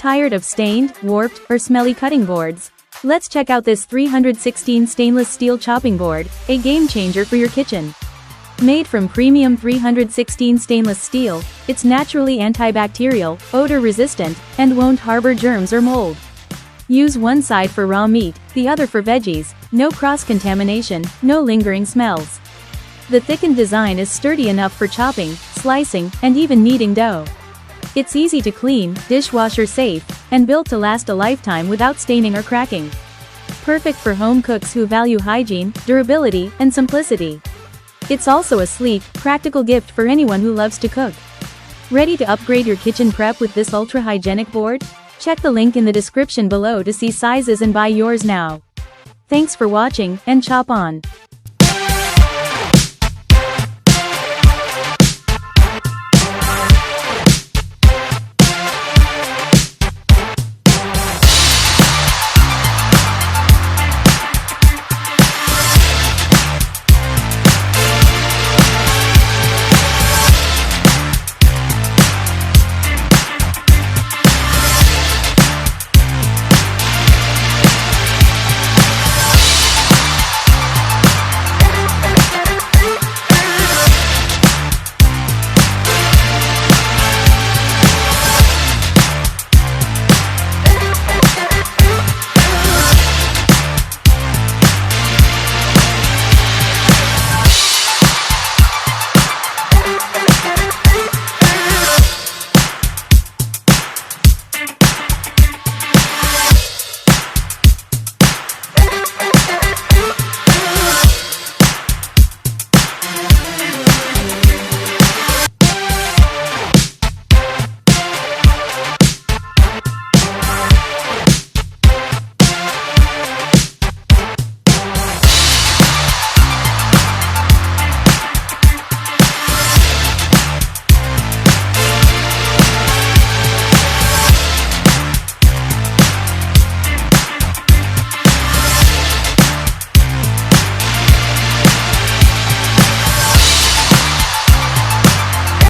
Tired of stained, warped, or smelly cutting boards? Let's check out this 316 stainless steel chopping board, a game changer for your kitchen. Made from premium 316 stainless steel, it's naturally antibacterial, odor-resistant, and won't harbor germs or mold. Use one side for raw meat, the other for veggies, no cross-contamination, no lingering smells. The thickened design is sturdy enough for chopping, slicing, and even kneading dough. It's easy to clean, dishwasher safe, and built to last a lifetime without staining or cracking. Perfect for home cooks who value hygiene, durability, and simplicity. It's also a sleek, practical gift for anyone who loves to cook. Ready to upgrade your kitchen prep with this ultra-hygienic board? Check the link in the description below to see sizes and buy yours now. Thanks for watching, and chop on!